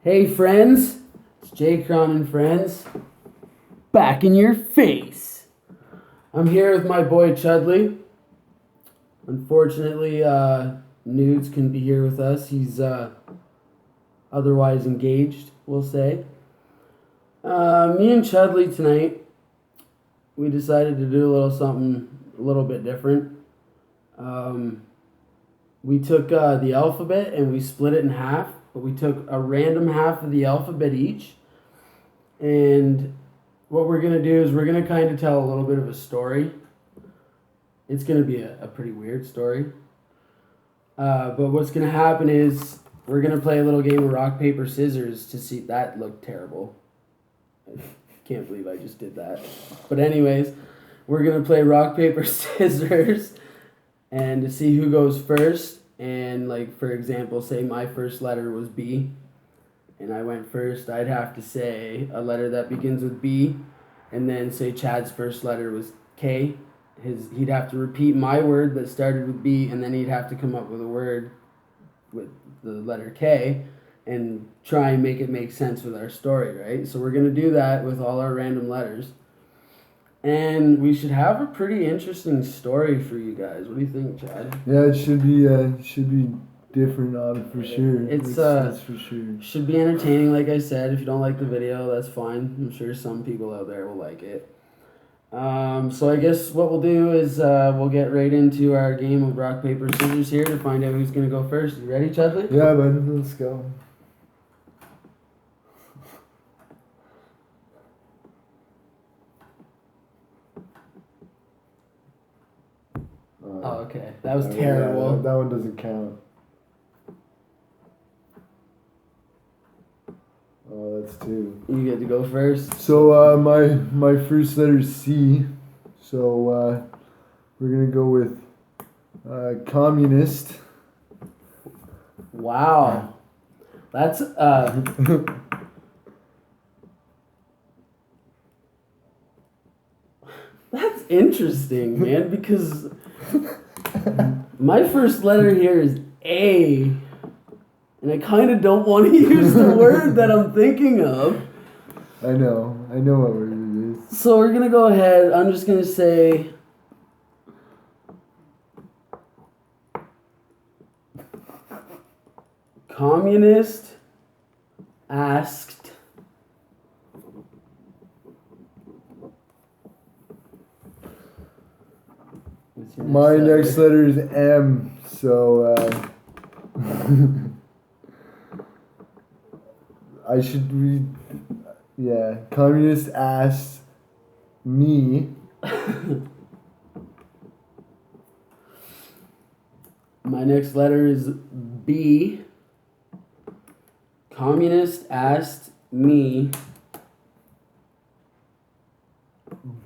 Hey friends, it's JayChron and friends, back in your face. I'm here with my boy Chudly. Unfortunately, Nudes couldn't be here with us. He's otherwise engaged, we'll say. Me and Chudly tonight, we decided to do a little something a little bit different. We took the alphabet and we split it in half. But we took a random half of the alphabet each. And what we're going to do is we're going to kind of tell a little bit of a story. It's going to be a pretty weird story. But what's going to happen is we're going to play a little game of rock, paper, scissors to see. That looked terrible. I can't believe I just did that. But anyways, we're going to play rock, paper, scissors and to see who goes first. And like, for example, say my first letter was B and I went first, I'd have to say a letter that begins with B, and then say Chad's first letter was K. He'd have to repeat my word that started with B, and then he'd have to come up with a word with the letter K and try and make it make sense with our story, right? So we're going to do that with all our random letters. And we should have a pretty interesting story for you guys. What do you think, Chad? Yeah, it should be different on it for sure. That's for sure. Should be entertaining, like I said. If you don't like the video, that's fine. I'm sure some people out there will like it. So I guess what we'll do is we'll get right into our game of rock, paper, scissors here to find out who's going to go first. You ready, Chudley? Yeah, bud. Let's go. Oh, okay. That was terrible. That one doesn't count. Oh, that's two. You get to go first. So my first letter is C. So we're gonna go with communist. Wow. That's that's interesting, man, because my first letter here is A, and I kind of don't want to use the word that I'm thinking of. I know what word it is. So we're going to go ahead. I'm just going to say communist asked my next letter is M, so I should read. Yeah, communist asked me. My next letter is B. Communist asked me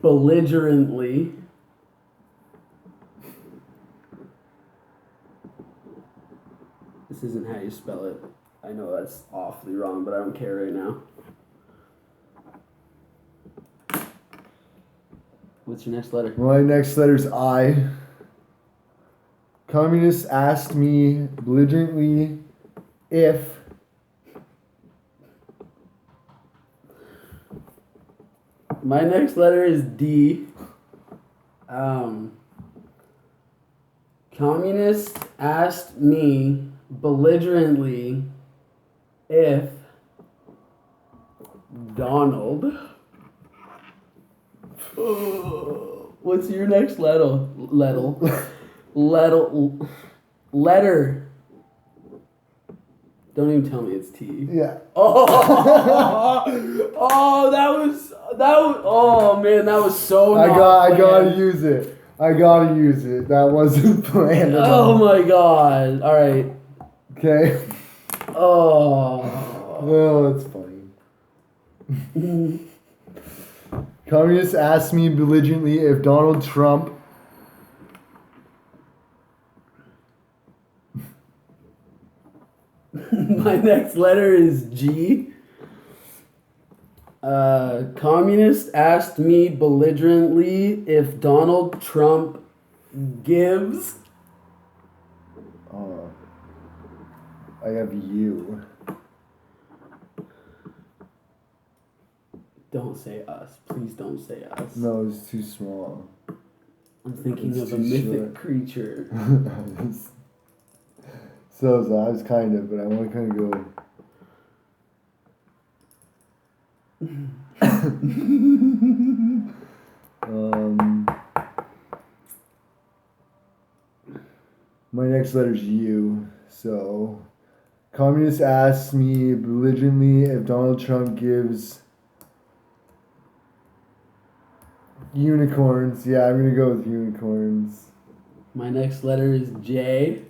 belligerently This isn't how you spell it. I know that's awfully wrong, but I don't care right now. What's your next letter? My next letter is I. Communist asked me belligerently if my next letter is D. Communist asked me belligerently if Donald. What's your next letter? Letter. Don't even tell me it's T. yeah. Oh, that was. Oh man, that was so. I gotta use it. That wasn't planned at all. Oh my god! All right. Okay. Oh. Well, it's funny. Communists asked me belligerently if Donald Trump My next letter is G. Communist asked me belligerently if Donald Trump gives. I have you. Don't say us. Please don't say us. No, it's too small. I'm thinking It's of a too mythic short. creature. So I was kind of, but I want to kind of go. My next letter's U. So, communist asks me belligerently if Donald Trump gives unicorns. Yeah, I'm gonna go with unicorns. My next letter is J.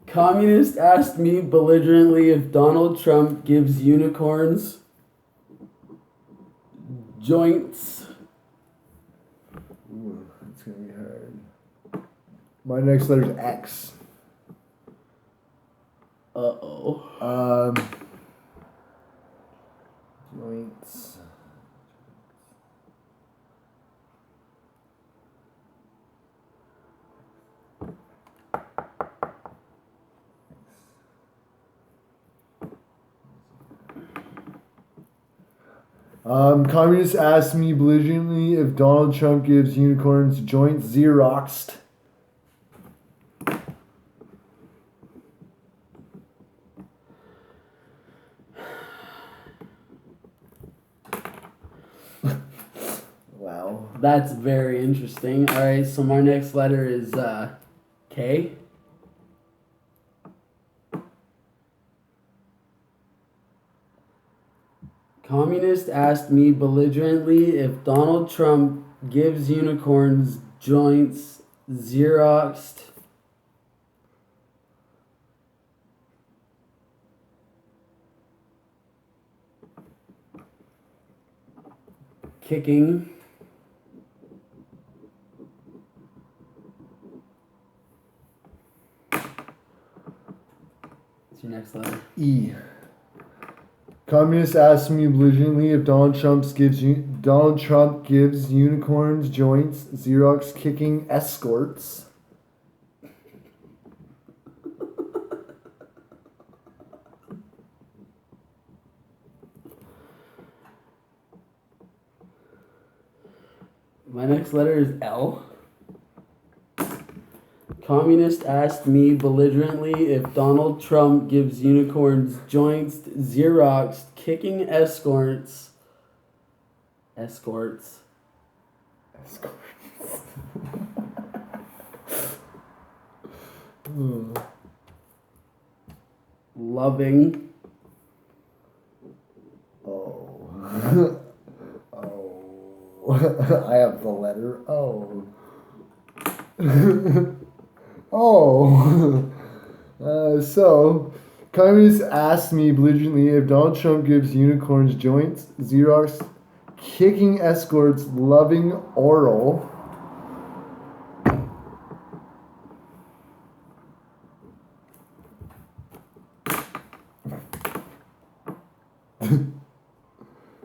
Communist asked me belligerently if Donald Trump gives unicorns joints. Ooh, it's gonna be hard. My next letter's X. Uh-oh. Joints. Communists asked me belligerently if Donald Trump gives unicorns joints Xeroxed. Wow. That's very interesting. Alright, so my next letter is K. Communist asked me belligerently if Donald Trump gives unicorns joints Xeroxed. Kicking. What's your next letter? E. Communists asked me belligerently if Donald Trump gives unicorns joints Xerox kicking escorts. My next letter is L. Communist asked me belligerently if Donald Trump gives unicorns joints Xerox kicking escorts. Escorts. Loving. Oh. Oh. I have the letter O. Oh. So, communists asked me belligerently if Donald Trump gives unicorns joints, Xerox, kicking escorts, loving oral.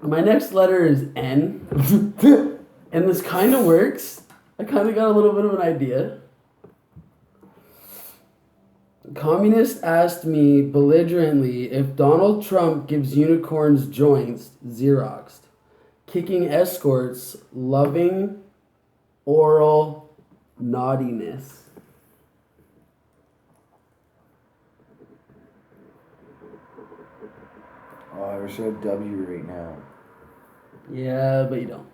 My next letter is N. And this kind of works. I kind of got a little bit of an idea. Communist asked me belligerently if Donald Trump gives unicorns joints Xeroxed, kicking escorts, loving oral naughtiness. Oh, I wish I had W right now. Yeah, but you don't.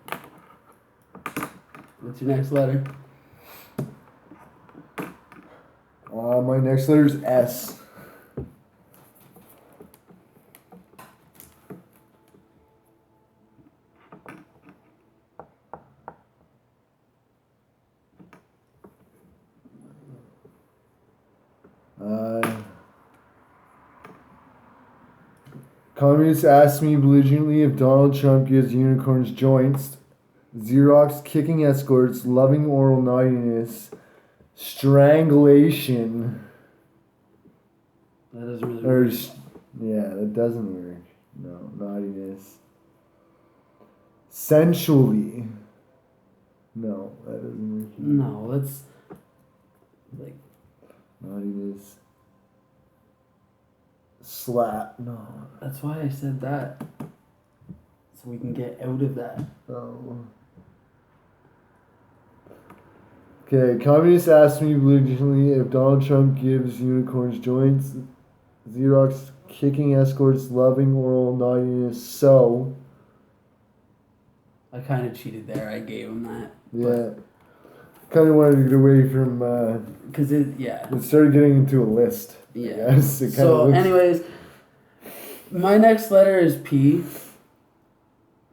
What's your next letter? My next letter is S. Communists asked me belligerently if Donald Trump gives unicorns joints, Xerox kicking escorts, loving oral naughtiness, strangulation. That doesn't really work. Yeah, that doesn't work. No, naughtiness. Sensually. No, that doesn't work. No, that's like Naughtiness. Slap. No. That's why I said that. So we can get out of that. Oh. Okay, communists asked me belligerently if Donald Trump gives unicorns joints, Xerox kicking escorts, loving oral naughtiness. So. I kind of cheated there. I gave him that. Yeah. Kind of wanted to get away from. Because It started getting into a list. Yeah. Yes. Anyways, my next letter is P.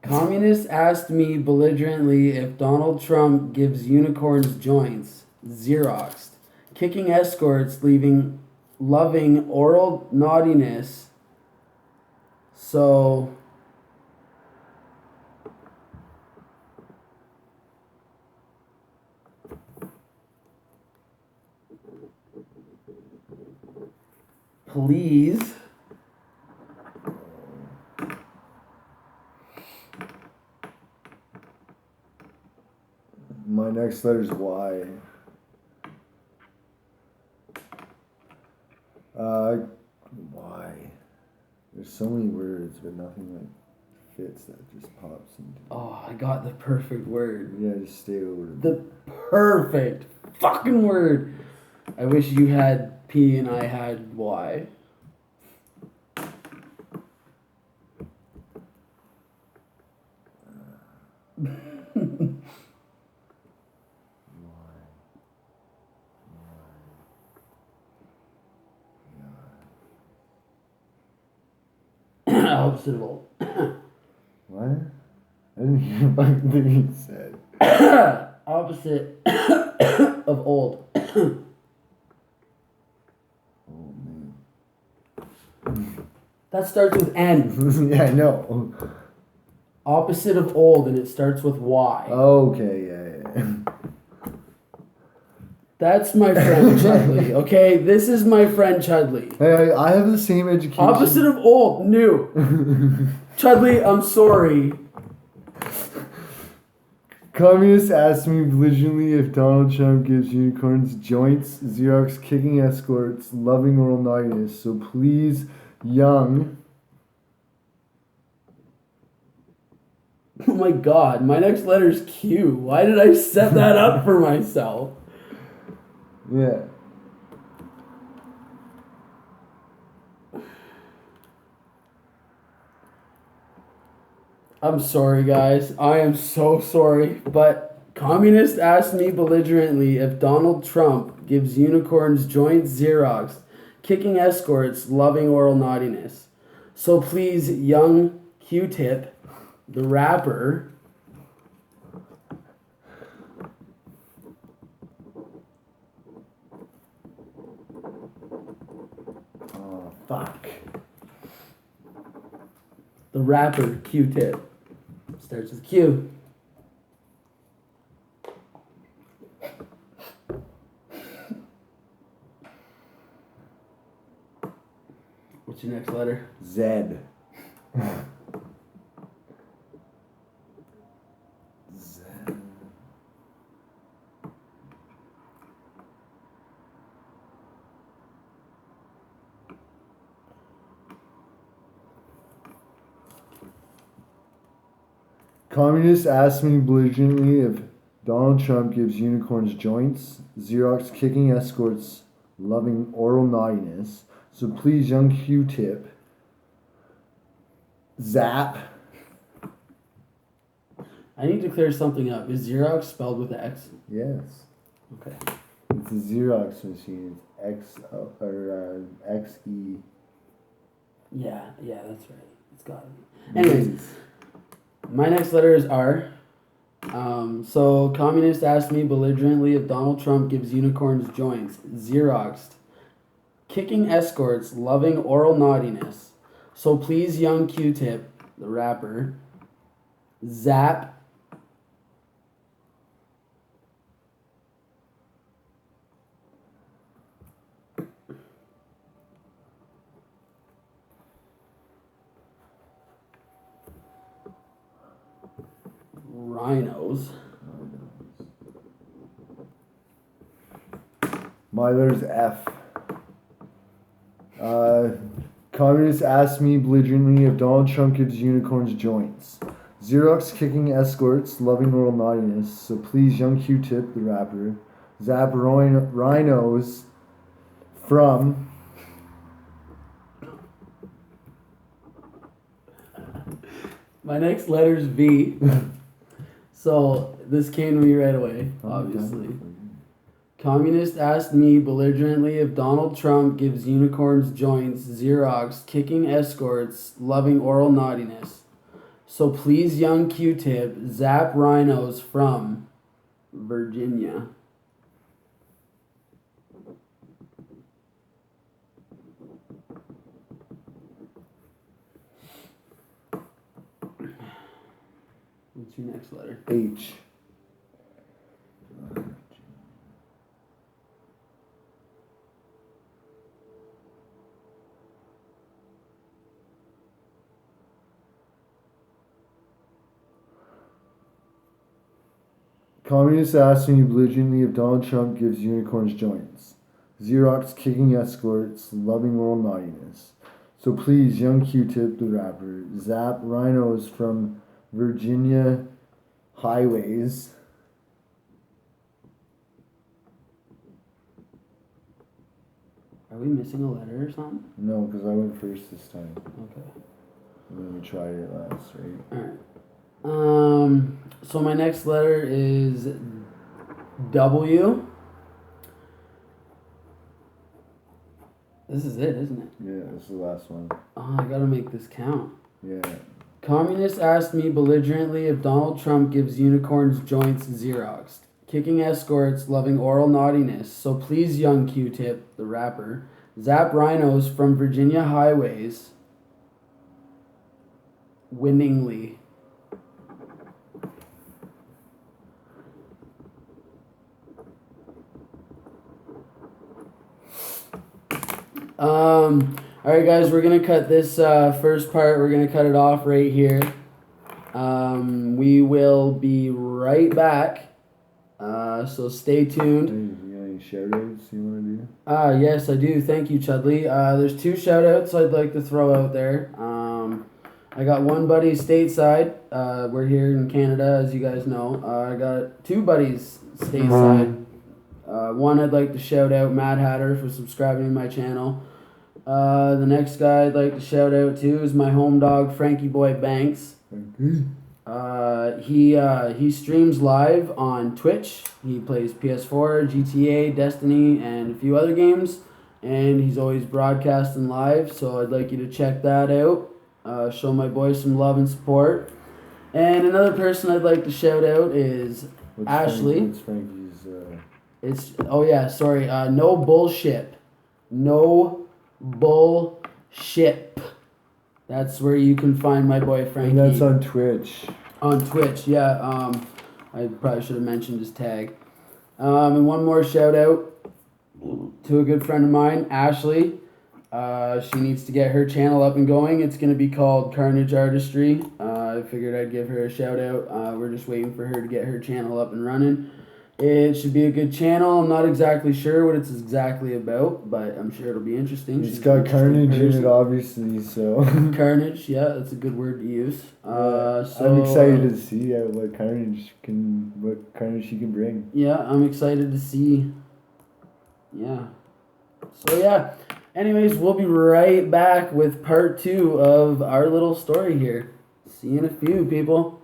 Communists asked me belligerently if Donald Trump gives unicorns joints, Xeroxed, kicking escorts, loving oral naughtiness. So. Please. My next letter is Y. Y. There's so many words, but nothing like fits that just pops into. Oh, I got the perfect word. Yeah, just stay over. The perfect fucking word. I wish you had P and I had Y. Opposite of old. What? I didn't hear a fucking thing you said. Opposite of old. Oh man. That starts with N. Yeah, I know. Opposite of old, and it starts with Y. Okay, yeah. That's my friend Chudly. Okay, this is my friend Chudly. Hey, I have the same education. Opposite of old, new. Chudly, I'm sorry. Communists asked me belligerently if Donald Trump gives unicorns joints, Xerox kicking escorts, loving oral naughtiness. So please, young. Oh my god, my next letter is Q. Why did I set that up for myself? Yeah. I'm sorry, guys. I am so sorry. But communists asked me belligerently if Donald Trump gives unicorns joints, Xerox, kicking escorts, loving oral naughtiness. So please, young Q-Tip, the rapper. Oh, fuck. The rapper Q-Tip. Starts with Q. What's your next letter? Z. Z. Communists asked me belligerently if Donald Trump gives unicorns joints, Xerox kicking escorts, loving oral naughtiness. So please, young Q-Tip, zap. I need to clear something up. Is Xerox spelled with X? Yes. Okay. It's a Xerox machine. It's XE. Yeah, that's right. It's got to be. Anyways, my next letter is R. So communists asked me belligerently if Donald Trump gives unicorns joints, Xeroxed, kicking escorts, loving oral naughtiness. So please, young Q-Tip, the rapper, zap. Rhinos. My letter's F. Communists ask me belligerently if Donald Trump gives unicorns joints. Xerox kicking escorts, loving oral naughtiness. So please, young Q-Tip, the rapper, zap rhinos from. My next letter is V. So this came to me right away, obviously. Communist asked me belligerently if Donald Trump gives unicorns joints, Xerox, kicking escorts, loving oral naughtiness. So please, young Q-Tip, zap rhinos from Virginia. What's your next letter? H. Communists ask me belligerently if Donald Trump gives unicorns joints. Xerox kicking escorts, loving oral naughtiness. So please, young Q-Tip, the rapper, zap rhinos from Virginia highways. Are we missing a letter or something? No, because I went first this time. Okay. And then we tried it last, right? Alright. So my next letter is W. This is it, isn't it? Yeah, this is the last one. Oh, I gotta make this count. Yeah. Communists asked me belligerently if Donald Trump gives unicorns joints Xeroxed, kicking escorts, loving oral naughtiness. So please, young Q-Tip, the rapper, zap rhinos from Virginia highways winningly. Alright guys, we're gonna cut this first part, we're gonna cut it off right here. We will be right back. So stay tuned. Hey, you got any shout outs you want to do? Yes, I do. Thank you, Chudly. There's 2 shout outs I'd like to throw out there. I got one buddy stateside. We're here in Canada, as you guys know. I got 2 buddies stateside. One I'd like to shout out Mad Hatter for subscribing to my channel. The next guy I'd like to shout out to is my home dog Frankie Boy Banks. He streams live on Twitch. He plays PS4, GTA, Destiny, and a few other games. And he's always broadcasting live, so I'd like you to check that out. Show my boy some love and support. And another person I'd like to shout out is Ashley. What's Frankie's? No bullshit. No bullshit. That's where you can find my boy Frankie. And that's on Twitch. On Twitch, yeah. I probably should have mentioned his tag. And one more shout out to a good friend of mine, Ashley. She needs to get her channel up and going. It's going to be called Carnage Artistry. I figured I'd give her a shout out. We're just waiting for her to get her channel up and running. It should be a good channel. I'm not exactly sure what it's exactly about, but I'm sure it'll be interesting. It's got carnage in it, obviously, so. Carnage, yeah, that's a good word to use. I'm excited to see what carnage she can bring. Yeah, I'm excited to see. Yeah. So yeah. Anyways, we'll be right back with part 2 of our little story here. See you in a few, people.